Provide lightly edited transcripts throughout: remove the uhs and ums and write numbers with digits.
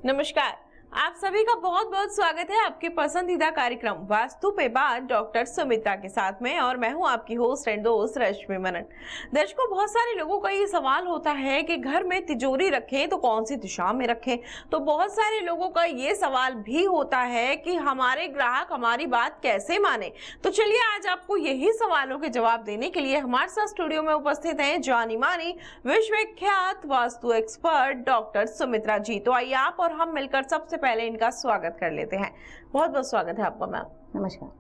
नमस्कार। आप सभी का बहुत बहुत स्वागत है आपके पसंदीदा कार्यक्रम वास्तु पे बात डॉक्टर सुमित्रा के साथ में, और मैं हूं आपकी होस्ट एंड दोस्त रश्मि मनन। दर्शकों, बहुत सारे लोगों का ये सवाल होता है कि घर में तिजोरी रखें तो कौन सी दिशा में रखें। तो बहुत सारे लोगों का ये सवाल भी होता है कि हमारे ग्राहक हमारी बात कैसे माने। तो चलिए आज आपको यही सवालों के जवाब देने के लिए हमारे साथ स्टूडियो में उपस्थित हैं जानी मानी विश्वविख्यात वास्तु एक्सपर्ट डॉक्टर सुमित्रा जी। तो आइए आप और हम मिलकर सबसे पहले इनका स्वागत कर लेते हैं। बहुत बहुत स्वागत है आपका मैम। नमस्कार।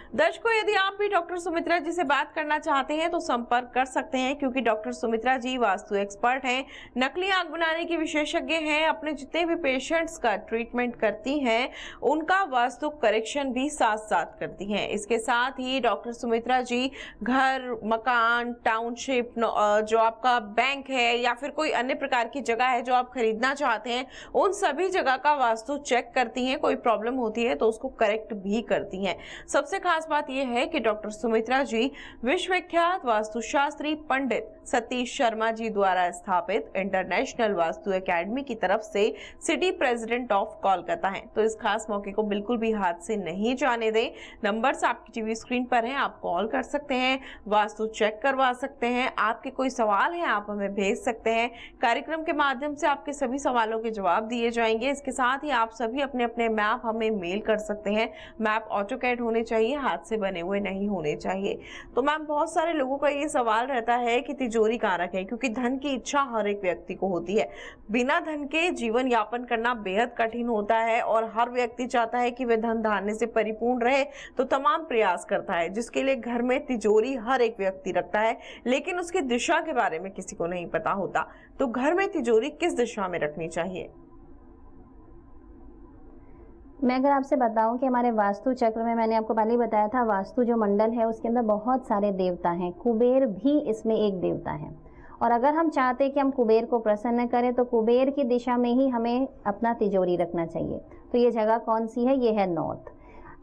दर्शकों, यदि आप भी डॉक्टर सुमित्रा जी से बात करना चाहते हैं तो संपर्क कर सकते हैं, क्योंकि डॉक्टर सुमित्रा जी वास्तु एक्सपर्ट हैं, नकली आंख बनाने की विशेषज्ञ हैं। अपने जितने भी पेशेंट्स का ट्रीटमेंट करती हैं उनका वास्तु करेक्शन भी साथ साथ करती हैं। इसके साथ ही डॉक्टर सुमित्रा जी घर, मकान, टाउनशिप, जो आपका बैंक है या फिर कोई अन्य प्रकार की जगह है जो आप खरीदना चाहते हैं, उन सभी जगह का वास्तु चेक करती हैं। कोई प्रॉब्लम होती है तो उसको करेक्ट भी करती हैं। सबसे खास बात यह है कि डॉक्टर सुमित्रा जी विश्वविख्यात वास्तुशास्त्री पंडित सतीश शर्मा जी द्वारा स्थापित इंटरनेशनल वास्तु एकेडमी की तरफ से सिटी प्रेसिडेंट ऑफ कोलकाता हैं। तो इस खास मौके को बिल्कुल भी हाथ से नहीं जाने दें। नंबर्स आपकी टीवी स्क्रीन पर हैं, आप कॉल कर सकते हैं, वास्तु चेक करवा सकते हैं। आपके कोई सवाल हैं आप हमें भेज सकते हैं। कार्यक्रम के माध्यम से आपके सभी सवालों के जवाब दिए जाएंगे। इसके साथ ही आप सभी अपने अपने मैप हमें मेल कर सकते हैं। मैप ऑटोकैड होने चाहिए, हाथ से बने हुए नहीं होने चाहिए। तो मैम, बहुत सारे लोगों का ये सवाल रहता है कि तिजोरी कहाँ रखें, क्योंकि धन की इच्छा हर एक व्यक्ति को होती है। बिना धन के जीवन यापन करना बेहद कठिन होता है और हर व्यक्ति चाहता है कि वह धन धान्य से परिपूर्ण रहे, तो तमाम प्रयास करता है, जिसके लिए घर में तिजोरी हर एक व्यक्ति रखता है, लेकिन उसकी दिशा के बारे में किसी को नहीं पता होता। तो घर में तिजोरी किस दिशा में रखनी चाहिए? मैं अगर आपसे बताऊं कि हमारे वास्तु चक्र में, मैंने आपको पहले ही बताया था, वास्तु जो मंडल है उसके अंदर बहुत सारे देवता हैं। कुबेर भी इसमें एक देवता है। और अगर हम चाहते हैं कि हम कुबेर को प्रसन्न करें तो कुबेर की दिशा में ही हमें अपना तिजोरी रखना चाहिए। तो ये जगह कौन सी है? ये है नॉर्थ।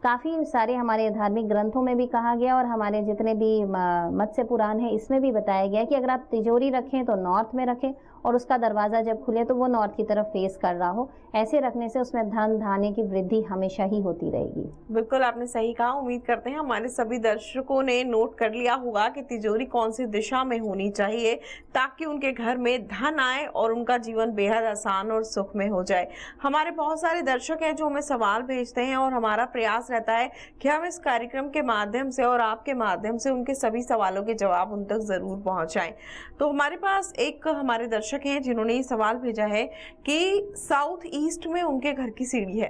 काफ़ी सारे हमारे धार्मिक ग्रंथों में भी कहा गया और हमारे जितने भी मत्स्य पुराण है इसमें भी बताया गया कि अगर आप तिजोरी रखें तो नॉर्थ में रखें, और उसका दरवाज़ा जब खुले तो वो नॉर्थ की तरफ फेस कर रहा हो। ऐसे रखने से उसमें धन धान्य की वृद्धि हमेशा ही होती रहेगी। बिल्कुल आपने सही कहा। उम्मीद करते हैं हमारे सभी दर्शकों ने नोट कर लिया होगा कि तिजोरी कौन सी दिशा में होनी चाहिए, ताकि उनके घर में धन आए और उनका जीवन बेहद आसान और सुख में हो जाए। हमारे बहुत सारे दर्शक हैं जो हमें सवाल भेजते हैं, और हमारा प्रयास रहता है कि हम इस कार्यक्रम के माध्यम से और आपके माध्यम से उनके सभी सवालों के जवाब उन तक जरूर पहुंचाएं। तो हमारे पास एक हमारे दर्शक हैं जिन्होंने ये सवाल भेजा है कि साउथ ईस्ट में उनके घर की सीढ़ी है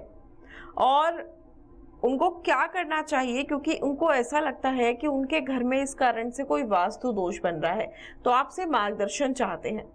और उनको क्या करना चाहिए, क्योंकि उनको ऐसा लगता है कि उनके घर में इस कारण से कोई वास्तु दोष बन रहा है। तो आपसे मार्गदर्शन चाहते हैं।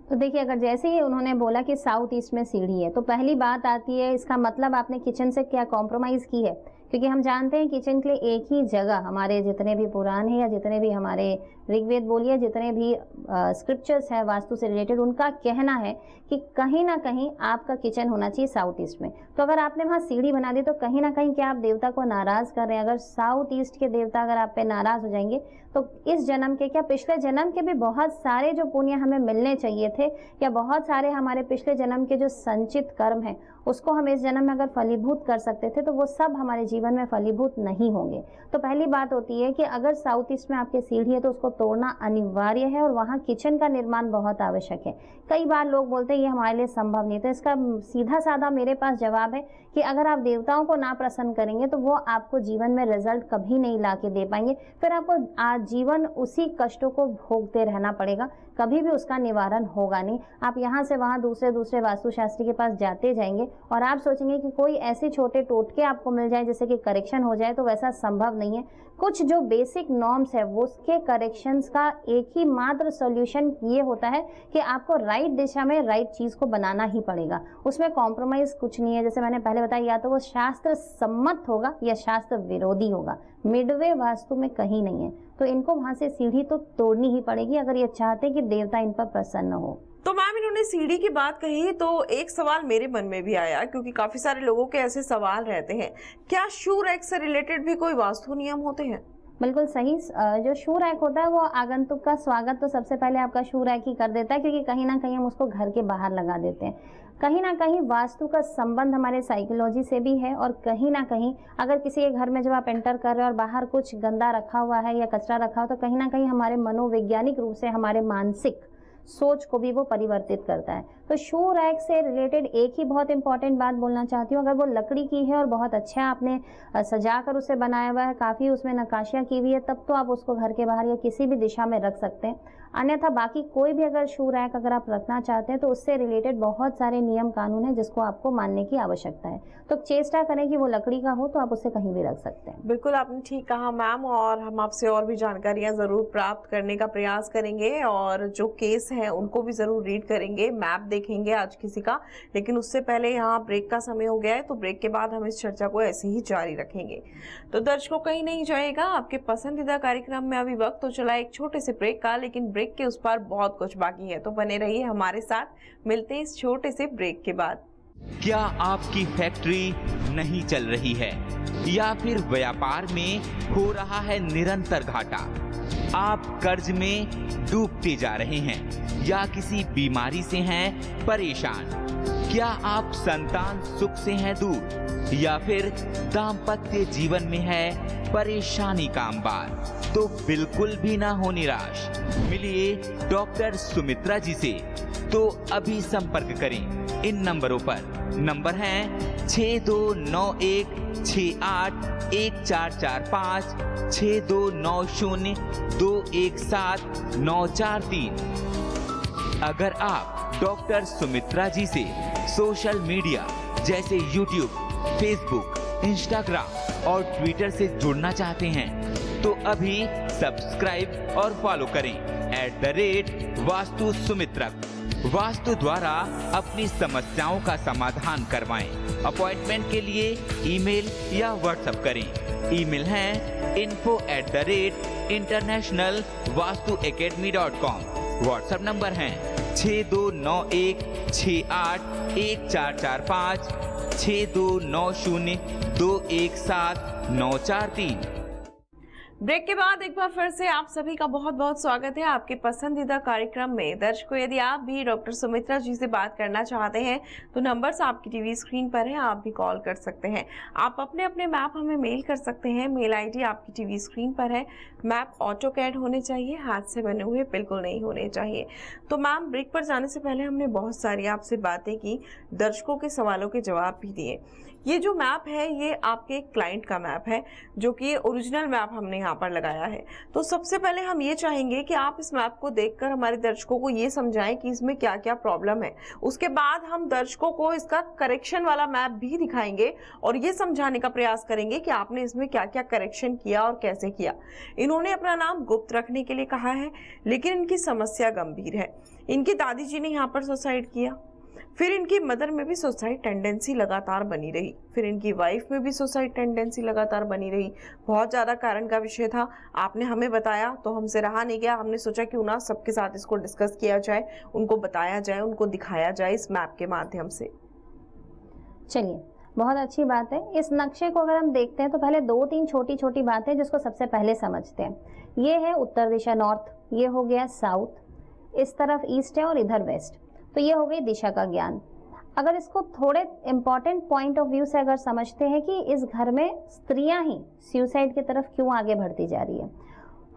तो देखिए, अगर जैसे ही उन्होंने बोला कि साउथ ईस्ट में सीढ़ी है, तो पहली बात आती है, इसका मतलब आपने किचन से क्या कॉम्प्रोमाइज़ की है? क्योंकि हम जानते हैं किचन के लिए एक ही जगह, हमारे जितने भी पुराण हैं या जितने भी हमारे ऋग्वेद बोलिए, जितने भी स्क्रिप्चर्स हैं वास्तु से रिलेटेड, उनका कहना है कि कहीं ना कहीं आपका किचन होना चाहिए साउथ ईस्ट में। तो अगर आपने वहाँ सीढ़ी बना दी तो कहीं ना कहीं क्या आप देवता को नाराज़ कर रहे हैं? अगर साउथ ईस्ट के देवता अगर आप पे नाराज़ हो जाएंगे तो इस जन्म के क्या पिछले जन्म के भी बहुत सारे जो पुण्य हमें मिलने चाहिए थे, या बहुत सारे हमारे पिछले जन्म के जो संचित कर्म हैं उसको हम इस जन्म में अगर फलीभूत कर सकते थे, तो वो सब हमारे जीवन में फलीभूत नहीं होंगे। तो पहली बात होती है कि अगर साउथ ईस्ट में आपके सीढ़ी है तो उसको तोड़ना अनिवार्य है, और वहाँ किचन का निर्माण बहुत आवश्यक है। कई बार लोग बोलते हैं ये हमारे लिए संभव नहीं। तो इसका सीधा साधा मेरे पास जवाब है कि अगर आप देवताओं को ना प्रसन्न करेंगे तो वो आपको जीवन में रिजल्ट कभी नहीं ला के दे पाएंगे। फिर आपको आजीवन उसी कष्टों को भोगते रहना पड़ेगा, कभी भी उसका निवारण होगा नहीं। आप यहाँ से वहाँ दूसरे वास्तुशास्त्री के पास जाते जाएंगे और आप सोचेंगे कि कोई ऐसे छोटे टोटके आपको मिल जाए जिससे कि करेक्शन हो जाए, तो वैसा संभव नहीं है। कुछ जो बेसिक नॉर्म्स है वो उसके करेक्शंस का एक ही मात्र सॉल्यूशन ये होता है कि आपको राइट दिशा में राइट चीज़ को बनाना ही पड़ेगा। उसमें कॉम्प्रोमाइज़ कुछ नहीं है। जैसे मैंने पहले बताया, या तो वो शास्त्र सम्मत होगा या शास्त्र विरोधी होगा। मिडवे वास्तु में कहीं नहीं है। तो इनको वहाँ से सीढ़ी तो तोड़नी ही पड़ेगी अगर ये चाहते कि देवता इन पर प्रसन्न हो। तो मैम, इन्होंने सीढ़ी की बात कही तो एक सवाल मेरे मन में भी आया, क्योंकि काफी सारे लोगों के ऐसे सवाल रहते हैं, क्या शू रैक से रिलेटेड भी कोई वास्तु नियम होते हैं? बिल्कुल सही। जो शू रैक होता है वो आगंतुक का स्वागत तो सबसे पहले आपका शू रैक ही कर देता है, क्योंकि कहीं ना कहीं हम उसको घर के बाहर लगा देते हैं। कहीं ना कहीं वास्तु का संबंध हमारे साइकोलॉजी से भी है, और कहीं ना कहीं अगर किसी के घर में जब आप एंटर कर रहे हो और बाहर कुछ गंदा रखा हुआ है या कचरा रखा हो, तो कहीं ना कहीं हमारे मनोवैज्ञानिक रूप से हमारे मानसिक सोच को भी वो परिवर्तित करता है। तो शू रैक से रिलेटेड एक ही बहुत इंपॉर्टेंट बात बोलना चाहती हूँ, अगर वो लकड़ी की है और बहुत अच्छा आपने सजा कर उसे बनाया हुआ है, काफ़ी उसमें नक्काशियाँ की हुई है, तब तो आप उसको घर के बाहर या किसी भी दिशा में रख सकते हैं। अन्यथा बाकी कोई भी अगर शू रैक अगर आप रखना चाहते हैं तो उससे रिलेटेड बहुत सारे नियम कानून हैं जिसको आपको मानने की आवश्यकता है। तो चेष्टा करें कि वो लकड़ी का हो तो आप उसे कहीं भी रख सकते हैं। बिल्कुल आपने ठीक कहा मैम, और हम आपसे और भी जानकारियां ज़रूर प्राप्त करने का प्रयास करेंगे, और जो केस हैं उनको भी ज़रूर रीड करेंगे, मैप देखेंगे आज किसी का। लेकिन उससे पहले यहाँ ब्रेक का समय हो गया है, तो ब्रेक के बाद हम इस चर्चा को ऐसे ही जारी रखेंगे। तो दर्शकों कहीं नहीं जाएगा, आपके पसंदीदा कार्यक्रम में अभी वक्त तो चला एक छोटे से ब्रेक का, लेकिन ब्रेक के उस पार बहुत कुछ बाकी है, तो बने रहिए हमारे साथ। मिलते हैं इस छोटे से ब्रेक के बाद। क्या आपकी फैक्ट्री नहीं चल रही है या फिर व्यापार में हो रहा है निरंतर घाटा? आप कर्ज में डूबते जा रहे हैं या किसी बीमारी से हैं परेशान? क्या आप संतान सुख से हैं दूर या फिर दाम्पत्य जीवन में है परेशानी का अंबार? तो बिल्कुल भी ना हो निराश, मिलिए डॉक्टर सुमित्रा जी से। तो अभी संपर्क करें इन नंबरों पर। नंबर हैं 6291681445, 6290217943। अगर आप डॉक्टर सुमित्रा जी से सोशल मीडिया जैसे यूट्यूब, फेसबुक, इंस्टाग्राम और ट्विटर से जुड़ना चाहते हैं तो अभी सब्सक्राइब और फॉलो करें @वास्तु सुमित्रा। वास्तु द्वारा अपनी समस्याओं का समाधान करवाएं। अपॉइंटमेंट के लिए ईमेल या व्हाट्सएप करें। ईमेल है info@internationalvastuacademy.com। व्हाट्सएप नंबर है 6291681445, 6290217943। ब्रेक के बाद एक बार फिर से आप सभी का बहुत बहुत स्वागत है आपके पसंदीदा कार्यक्रम में। दर्शकों यदि आप भी डॉक्टर सुमित्रा जी से बात करना चाहते हैं तो नंबर्स आपकी टीवी स्क्रीन पर है, आप भी कॉल कर सकते हैं। आप अपने अपने मैप हमें मेल कर सकते हैं, मेल आईडी आपकी टीवी स्क्रीन पर है। मैप ऑटोकैड होने चाहिए, हाथ से बने हुए बिल्कुल नहीं होने चाहिए। तो मैम ब्रेक पर जाने से पहले हमने बहुत सारी आपसे बातें की, दर्शकों के सवालों के जवाब भी दिए। ये जो मैप है ये आपके क्लाइंट का मैप है, जो कि ओरिजिनल मैप हमने यहाँ पर लगाया है। तो सबसे पहले हम ये चाहेंगे कि आप इस मैप को देखकर हमारे दर्शकों को ये समझाएं कि इसमें क्या क्या प्रॉब्लम है। उसके बाद हम दर्शकों को इसका करेक्शन वाला मैप भी दिखाएंगे और ये समझाने का प्रयास करेंगे कि आपने इसमें क्या क्या करेक्शन किया और कैसे किया। इन्होंने अपना नाम गुप्त रखने के लिए कहा है, लेकिन इनकी समस्या गंभीर है। इनकी दादी जी ने यहाँ पर सुसाइड किया, फिर इनकी मदर में भी सुसाइड टेंडेंसी लगातार बनी रही, फिर इनकी वाइफ में भी सुसाइड टेंडेंसी लगातार बनी रही। बहुत ज़्यादा कारण का विषय था, आपने हमें बताया तो हमसे रहा नहीं गया। हमने सोचा क्यों ना सबके साथ इसको डिस्कस किया जाए, उनको बताया जाए, उनको दिखाया जाए इस मैप के माध्यम से। चलिए, बहुत अच्छी बात है। इस नक्शे को अगर हम देखते हैं तो पहले 2-3 छोटी छोटी बातें जिसको सबसे पहले समझते हैं। ये है उत्तर दिशा नॉर्थ, ये हो गया साउथ, इस तरफ ईस्ट है और इधर वेस्ट। तो ये हो गई दिशा का ज्ञान। अगर इसको थोड़े इम्पॉर्टेंट पॉइंट ऑफ व्यू से अगर समझते हैं कि इस घर में स्त्रियां ही सुसाइड की तरफ क्यों आगे बढ़ती जा रही है,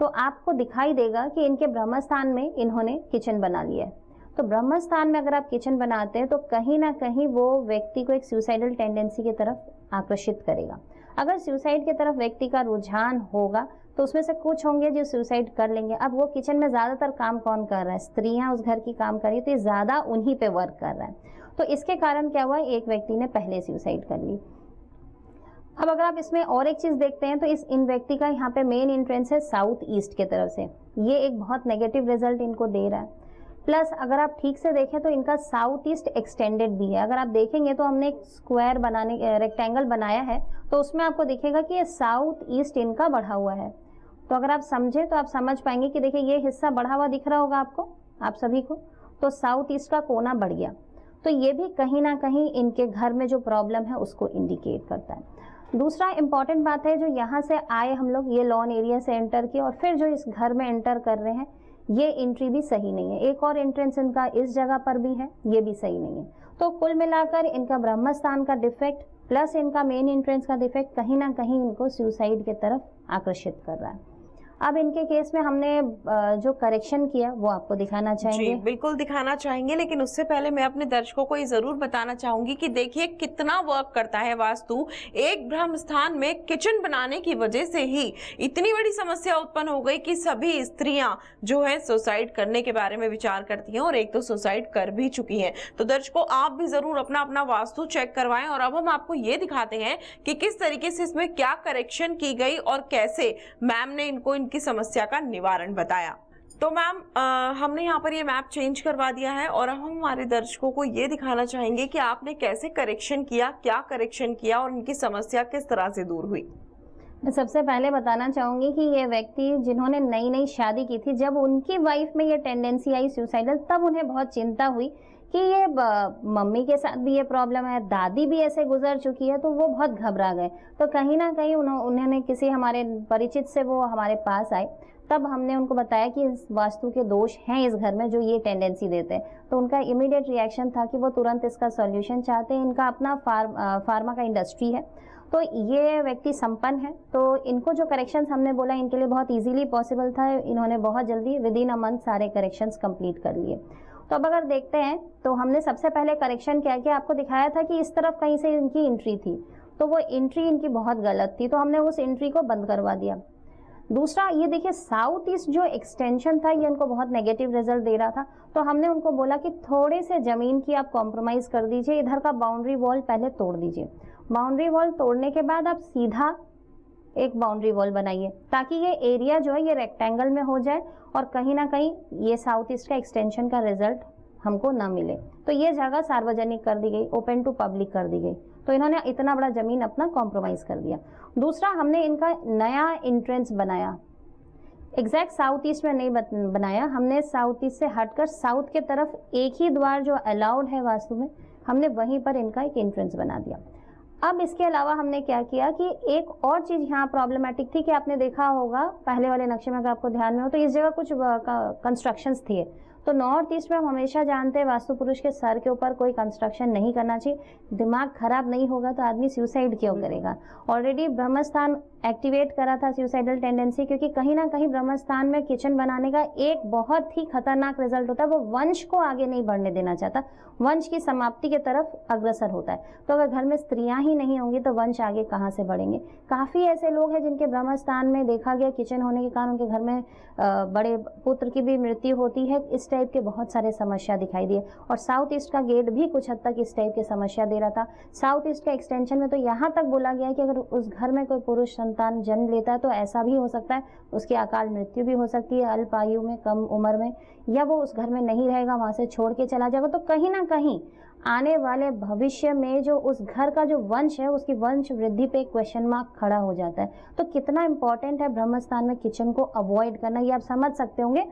तो आपको दिखाई देगा कि इनके ब्रह्मस्थान में इन्होंने किचन बना लिया है। तो ब्रह्मस्थान में अगर आप किचन बनाते हैं तो कहीं ना कहीं वो व्यक्ति को एक सुसाइडल टेंडेंसी की तरफ आकर्षित करेगा। अगर सुसाइड की तरफ व्यक्ति का रुझान होगा तो उसमें से कुछ होंगे जो सुसाइड कर लेंगे। अब वो किचन में ज़्यादातर काम कौन कर रहा है? स्त्रियां उस घर की काम कर रही है, तो ये ज़्यादा उन्हीं पे वर्क कर रहा है। तो इसके कारण क्या हुआ, एक व्यक्ति ने पहले सुसाइड कर ली। अब अगर आप इसमें और एक चीज़ देखते हैं तो इन व्यक्ति का यहाँ पे मेन एंट्रेंस है साउथ ईस्ट की तरफ से, ये एक बहुत नेगेटिव रिजल्ट इनको दे रहा है। प्लस अगर आप ठीक से देखें तो इनका साउथ ईस्ट एक्सटेंडेड भी है। अगर आप देखेंगे तो हमने एक स्क्वायर रेक्टेंगल बनाया है तो उसमें आपको दिखेगा कि ये साउथ ईस्ट इनका बढ़ा हुआ है। तो अगर आप समझे तो आप समझ पाएंगे कि देखिए ये हिस्सा बढ़ा हुआ दिख रहा होगा आपको, आप सभी को, तो साउथ ईस्ट का कोना बढ़ गया। तो ये भी कहीं ना कहीं इनके घर में जो प्रॉब्लम है उसको इंडिकेट करता है। दूसरा इम्पॉर्टेंट बात है, जो यहाँ से आए हम लोग, ये लॉन एरिया से एंटर किए और फिर जो इस घर में एंटर कर रहे हैं, ये एंट्री भी सही नहीं है। एक और एंट्रेंस इनका इस जगह पर भी है, ये भी सही नहीं है। तो कुल मिलाकर इनका ब्रह्म स्थान का डिफेक्ट प्लस इनका मेन एंट्रेंस का डिफेक्ट कहीं ना कहीं इनको सुसाइड की तरफ आकर्षित कर रहा है। अब इनके केस में हमने जो करेक्शन किया वो आपको दिखाना चाहेंगे। जी बिल्कुल दिखाना चाहेंगे, लेकिन उससे पहले मैं अपने दर्शकों को ये जरूर बताना चाहूंगी कि देखिए कितना वर्क करता है वास्तु। एक ब्रह्म स्थान में किचन बनाने की वजह से ही इतनी बड़ी समस्या उत्पन्न हो गई कि सभी स्त्रियां जो है सुसाइड करने के बारे में विचार करती हैं और एक तो सुसाइड कर भी चुकी हैं। तो दर्शकों आप भी जरूर अपना अपना वास्तु चेक करवाएं। और अब हम आपको ये दिखाते हैं कि किस तरीके से इसमें क्या करेक्शन की गई और कैसे मैम ने इनको की समस्या का निवारण बताया। तो मैम हमने यहाँ पर ये मैप चेंज करवा दिया है और अब हम हमारे दर्शकों को ये दिखाना चाहेंगे कि आपने कैसे करेक्शन किया, क्या करेक्शन किया और इनकी समस्या किस तरह से दूर हुई। मैं सबसे पहले बताना चाहूंगी कि ये व्यक्ति जिन्होंने नई नई शादी की थी, जब उनकी वाइफ में ये टेंडेंसी आई सुसाइडल, तब उन्हें बहुत चिंता हुई कि ये मम्मी के साथ भी ये प्रॉब्लम है, दादी भी ऐसे गुजर चुकी है, तो वो बहुत घबरा गए। तो कहीं ना कहीं उन्होंने किसी हमारे परिचित से वो हमारे पास आए, तब हमने उनको बताया कि इस वास्तु के दोष हैं इस घर में जो ये टेंडेंसी देते हैं। तो उनका इमीडिएट रिएक्शन था कि वो तुरंत इसका सॉल्यूशन चाहते हैं। इनका अपना फार्मा का इंडस्ट्री है, तो ये व्यक्ति संपन्न है, तो इनको जो करेक्शंस हमने बोला इनके लिए बहुत इजीली पॉसिबल था। इन्होंने बहुत जल्दी विदिन अ मंथ सारे करेक्शंस कंप्लीट कर लिए। तो अब अगर देखते हैं तो हमने सबसे पहले करेक्शन क्या किया, आपको दिखाया था कि इस तरफ कहीं से इनकी एंट्री थी, तो वो एंट्री इनकी बहुत गलत थी, तो हमने उस एंट्री को बंद करवा दिया। दूसरा ये देखिए साउथ ईस्ट जो एक्सटेंशन था ये उनको बहुत नेगेटिव रिजल्ट दे रहा था, तो हमने उनको बोला कि थोड़े से जमीन की आप कॉम्प्रोमाइज़ कर दीजिए, इधर का बाउंड्री वॉल पहले तोड़ दीजिए। बाउंड्री वॉल तोड़ने के बाद आप सीधा एक बाउंड्री वॉल बनाइए ताकि ये एरिया जो है ये रेक्टेंगल में हो जाए और कहीं ना कहीं ये साउथ ईस्ट का एक्सटेंशन का रिजल्ट हमको ना मिले। तो ये जगह सार्वजनिक कर दी गई, ओपन टू पब्लिक कर दी गई, तो इन्होंने इतना बड़ा जमीन अपना कॉम्प्रोमाइज़ कर दिया। दूसरा हमने इनका नया एंट्रेंस बनाया, एग्जैक्ट साउथ ईस्ट में नहीं बनाया, हमने साउथ ईस्ट से हटकर साउथ के तरफ एक ही द्वार जो अलाउड है वास्तु में, हमने वहीं पर इनका एक एंट्रेंस बना दिया। अब इसके अलावा हमने क्या किया कि एक और चीज़ यहाँ प्रॉब्लमेटिक थी कि आपने देखा होगा पहले वाले नक्शे में, अगर आपको ध्यान में हो तो इस जगह कुछ कंस्ट्रक्शंस थी। तो नॉर्थ ईस्ट में हम हमेशा जानते हैं वास्तु पुरुष के सर के ऊपर कोई कंस्ट्रक्शन नहीं करना चाहिए। दिमाग खराब नहीं होगा तो आदमी सुसाइड क्यों करेगा। ऑलरेडी ब्रह्मस्थान एक्टिवेट करा था सुसाइडल टेंडेंसी, क्योंकि कहीं ना कहीं ब्रह्मस्थान में किचन बनाने का एक बहुत ही खतरनाक रिजल्ट होता है, वो वंश को आगे नहीं बढ़ने देना चाहता, वंश की समाप्ति की तरफ अग्रसर होता है। तो अगर घर में स्त्रियां ही नहीं होंगी तो वंश आगे कहाँ से बढ़ेंगे। काफ़ी ऐसे लोग हैं जिनके ब्रह्मस्थान में देखा गया किचन होने के कारण उनके घर में बड़े पुत्र की भी मृत्यु होती है। इस टाइप के बहुत सारे समस्या दिखाई दिए और साउथ ईस्ट का गेट भी कुछ हद तक इस टाइप की समस्या दे रहा था। साउथ ईस्ट का एक्सटेंशन में तो यहाँ तक बोला गया है कि अगर उस घर में कोई पुरुष संतान जन्म लेता है तो ऐसा भी हो सकता है उसकी अकाल मृत्यु भी हो सकती है, अल्प आयु में, कम उम्र में, या वो उस घर में नहीं रहेगा, वहाँ से छोड़ के चला जाएगा। तो कहीं ना कहीं आने वाले भविष्य में जो उस घर का जो वंश है उसकी वंश वृद्धि पे क्वेश्चन मार्क खड़ा हो जाता है। तो कितना इंपॉर्टेंट है ब्रह्मस्थान में किचन को अवॉइड करना, ये आप समझ सकते होंगे।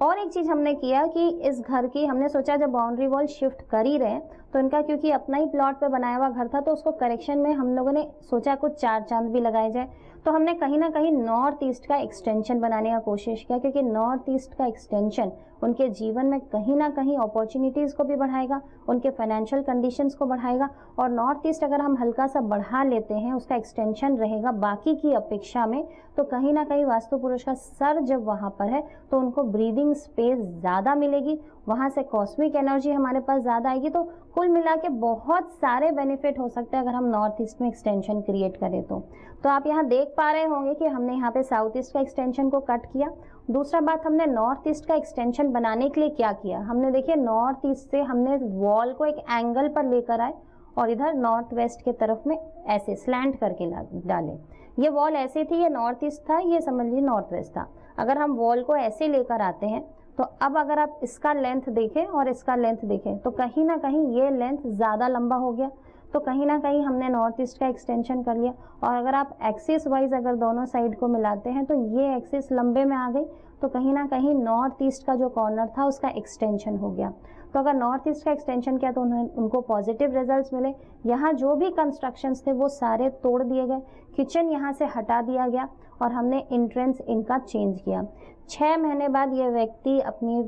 और एक चीज़ हमने किया कि इस घर की हमने सोचा जब बाउंड्री वॉल शिफ्ट कर ही रहे तो इनका क्योंकि अपना ही प्लॉट पे बनाया हुआ घर था तो उसको करेक्शन में हम लोगों ने सोचा कुछ चार चांद भी लगाए जाए। तो हमने कहीं ना कहीं नॉर्थ ईस्ट का एक्सटेंशन बनाने का कोशिश किया, क्योंकि नॉर्थ ईस्ट का एक्सटेंशन उनके जीवन में कहीं ना कहीं अपॉर्चुनिटीज़ को भी बढ़ाएगा, उनके फाइनेंशियल कंडीशंस को बढ़ाएगा। और नॉर्थ ईस्ट अगर हम हल्का सा बढ़ा लेते हैं, उसका एक्सटेंशन रहेगा बाकी की अपेक्षा में, तो कहीं ना कहीं वास्तु पुरुष का सर जब वहाँ पर है तो उनको ब्रीदिंग स्पेस ज़्यादा मिलेगी, वहाँ से कॉस्मिक एनर्जी हमारे पास ज़्यादा आएगी। तो कुल मिला के बहुत सारे बेनिफिट हो सकते हैं अगर हम नॉर्थ ईस्ट में एक्सटेंशन क्रिएट करें तो आप यहाँ देख पा रहे होंगे कि हमने यहाँ पे साउथ ईस्ट का एक्सटेंशन को कट किया। दूसरा बात, हमने नॉर्थ ईस्ट का एक्सटेंशन बनाने के लिए क्या किया, हमने देखिए नॉर्थ ईस्ट से हमने वॉल को एक एंगल पर लेकर आए और इधर नॉर्थ वेस्ट के तरफ में ऐसे स्लैंट करके डाले। ये वॉल ऐसे थी, ये नॉर्थ ईस्ट था, ये समझ लीजिए नॉर्थ वेस्ट था। अगर हम वॉल को ऐसे लेकर आते हैं तो अब अगर आप इसका लेंथ देखें और इसका लेंथ देखें तो कहीं ना कहीं ये लेंथ ज़्यादा लंबा हो गया, तो कहीं ना कहीं हमने नॉर्थ ईस्ट का एक्सटेंशन कर लिया। और अगर आप एक्सिस वाइज अगर दोनों साइड को मिलाते हैं तो ये एक्सिस लंबे में आ गई, तो कहीं ना कहीं नॉर्थ ईस्ट का जो कॉर्नर था उसका एक्सटेंशन हो गया। तो अगर नॉर्थ ईस्ट का एक्सटेंशन किया तो उनको पॉजिटिव रिजल्ट्स मिले। यहाँ जो भी कंस्ट्रक्शंस थे वो सारे तोड़ दिए गए, किचन यहाँ से हटा दिया गया और हमने एंट्रेंस इनका चेंज किया। 6 महीने बाद ये व्यक्ति अपनी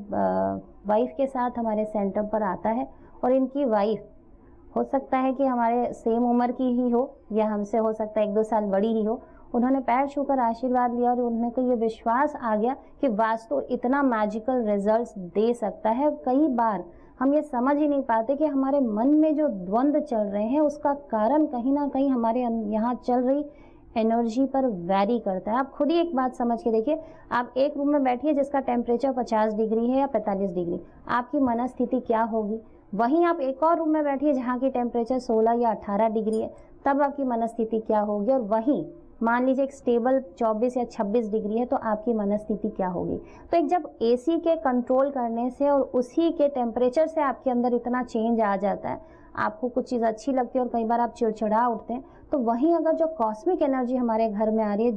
वाइफ के साथ हमारे सेंटर पर आता है और इनकी वाइफ हो सकता है कि हमारे सेम उम्र की ही हो या हमसे हो सकता है 1-2 साल बड़ी ही हो। उन्होंने पैर छूकर आशीर्वाद लिया और उनमें को ये विश्वास आ गया कि वास्तु इतना मैजिकल रिजल्ट्स दे सकता है। कई बार हम ये समझ ही नहीं पाते कि हमारे मन में जो द्वंद्व चल रहे हैं उसका कारण कहीं ना कहीं हमारे यहाँ चल रही एनर्जी पर वैरी करता है। आप खुद ही एक बात समझ के देखिए, आप एक रूम में बैठिए जिसका टेम्परेचर 50 डिग्री है या 45 डिग्री, आपकी मनस्थिति क्या होगी। वहीं आप एक और रूम में बैठिए जहाँ की टेम्परेचर 16 या 18 डिग्री है, तब आपकी मनस्थिति क्या होगी। और वहीं मान लीजिए एक स्टेबल 24 या 26 डिग्री है तो आपकी मनस्थिति क्या होगी। तो एक जब एसी के कंट्रोल करने से और उसी के टेम्परेचर से आपके अंदर इतना चेंज आ जाता है, आपको कुछ चीज़ अच्छी लगती है और कई बार आप चिड़चिड़ा उठते हैं, तो वहीं अगर जो कॉस्मिक एनर्जी हमारे घर में आ रही है,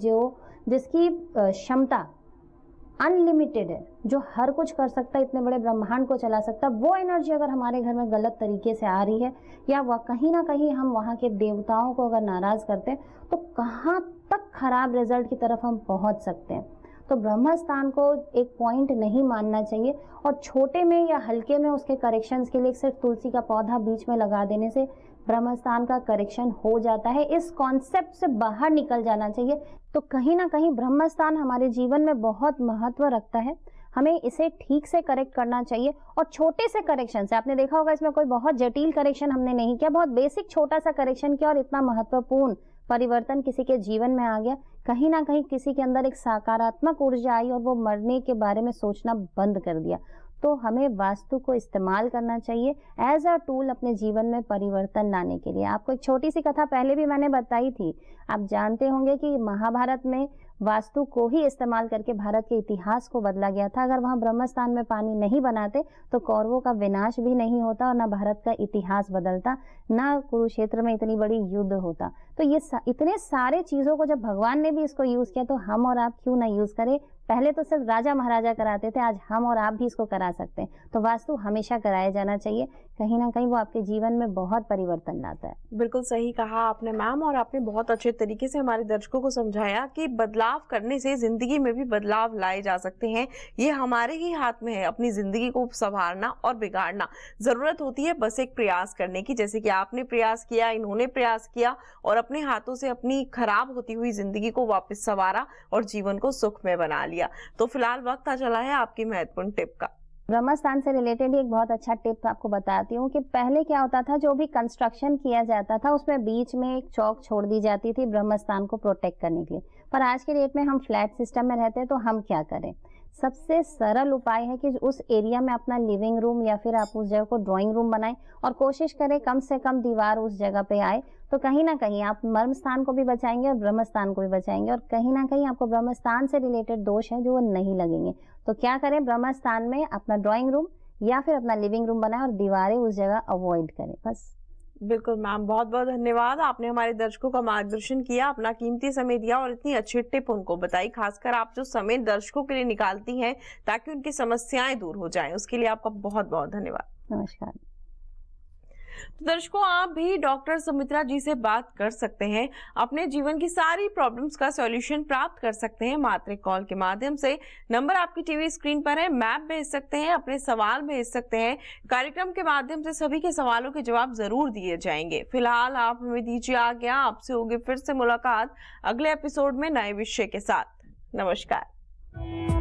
जिसकी क्षमता अनलिमिटेड है, जो हर कुछ कर सकता है, इतने बड़े ब्रह्मांड को चला सकता है, वो एनर्जी अगर हमारे घर में गलत तरीके से आ रही है या वह कहीं ना कहीं हम वहाँ के देवताओं को अगर नाराज़ करते हैं तो कहाँ तक खराब रिजल्ट की तरफ हम पहुँच सकते हैं। तो ब्रह्म स्थान को एक पॉइंट नहीं मानना चाहिए और छोटे में या हल्के में उसके करेक्शंस के लिए सिर्फ तुलसी का पौधा बीच में लगा देने से ब्रह्म स्थान का करेक्शन हो जाता है। इस कॉन्सेप्ट से बाहर निकल जाना चाहिए। तो कहीं ना कहीं ब्रह्म स्थान हमारे जीवन में बहुत महत्व रखता है, हमें इसे ठीक से करेक्ट करना चाहिए। और छोटे से करेक्शन से, आपने देखा होगा इसमें कोई बहुत जटिल करेक्शन हमने नहीं किया, बहुत बेसिक छोटा सा करेक्शन किया और इतना महत्वपूर्ण परिवर्तन किसी के जीवन में आ गया। कहीं ना कहीं किसी के अंदर एक सकारात्मक ऊर्जा आई और वो मरने के बारे में सोचना बंद कर दिया। तो हमें वास्तु को इस्तेमाल करना चाहिए एज अ टूल अपने जीवन में परिवर्तन लाने के लिए। आपको एक छोटी सी कथा पहले भी मैंने बताई थी, आप जानते होंगे कि महाभारत में वास्तु को ही इस्तेमाल करके भारत के इतिहास को बदला गया था। अगर वहाँ ब्रह्म स्थान में पानी नहीं बनाते तो कौरवों का विनाश भी नहीं होता और ना भारत का इतिहास बदलता, ना कुरुक्षेत्र में इतनी बड़ी युद्ध होता। तो ये इतने सारे चीज़ों को जब भगवान ने भी इसको यूज़ किया तो हम और आप क्यों ना यूज़ करें। पहले तो सिर्फ राजा महाराजा कराते थे, आज हम और आप भी इसको करा सकते हैं। तो वास्तु हमेशा कराया जाना चाहिए, कहीं ना कहीं वो आपके जीवन में बहुत परिवर्तन लाता है। बिल्कुल सही कहा आपने मैम, और आपने बहुत अच्छे तरीके से हमारे दर्शकों को समझाया कि बदलाव करने से जिंदगी में भी बदलाव लाए जा सकते हैं। ये हमारे ही हाथ में है अपनी जिंदगी को संवारना और बिगाड़ना। जरूरत होती है बस एक प्रयास करने की, जैसे कि आपने प्रयास किया, इन्होंने प्रयास किया और अपने हाथों से अपनी खराब होती हुई जिंदगी को वापस संवारा और जीवन को सुखमय बना लिया। तो फिलहाल वक्त आ चला है आपकी महत्वपूर्ण टिप का। ब्रह्म स्थान से रिलेटेड एक बहुत अच्छा टिप आपको बताती हूँ कि पहले क्या होता था, जो भी कंस्ट्रक्शन किया जाता था उसमें बीच में एक चौक छोड़ दी जाती थी ब्रह्म स्थान को प्रोटेक्ट करने के लिए। पर आज के डेट में हम फ्लैट सिस्टम में रहते हैं, तो हम क्या करें। सबसे सरल उपाय है कि उस एरिया में अपना लिविंग रूम या फिर आप उस जगह को ड्राइंग रूम बनाएं और कोशिश करें कम से कम दीवार उस जगह पे आए। तो कहीं ना कहीं आप मर्म स्थान को भी बचाएंगे और ब्रह्म स्थान को भी बचाएंगे और कहीं ना कहीं आपको ब्रह्म स्थान से रिलेटेड दोष हैं जो वो नहीं लगेंगे। तो क्या करें, ब्रह्म स्थान में अपना ड्राइंग रूम या फिर अपना लिविंग रूम बनाएं और दीवारें उस जगह अवॉइड करें। बस। बिल्कुल मैम, बहुत बहुत धन्यवाद। आपने हमारे दर्शकों का मार्गदर्शन किया, अपना कीमती समय दिया और इतनी अच्छी टिप उनको बताई। खासकर आप जो समय दर्शकों के लिए निकालती हैं ताकि उनकी समस्याएं दूर हो जाएं, उसके लिए आपका बहुत बहुत धन्यवाद। नमस्कार। तो दर्शकों, आप भी डॉक्टर सुमित्रा जी से बात कर सकते हैं, अपने जीवन की सारी प्रॉब्लम्स का सॉल्यूशन प्राप्त कर सकते हैं मात्र एक कॉल के माध्यम से। नंबर आपकी टीवी स्क्रीन पर है, मैप भेज सकते हैं, अपने सवाल भेज सकते हैं। कार्यक्रम के माध्यम से सभी के सवालों के जवाब जरूर दिए जाएंगे। फिलहाल आप हमें दीजिए आज्ञा, आपसे होगी फिर से मुलाकात अगले एपिसोड में नए विषय के साथ। नमस्कार।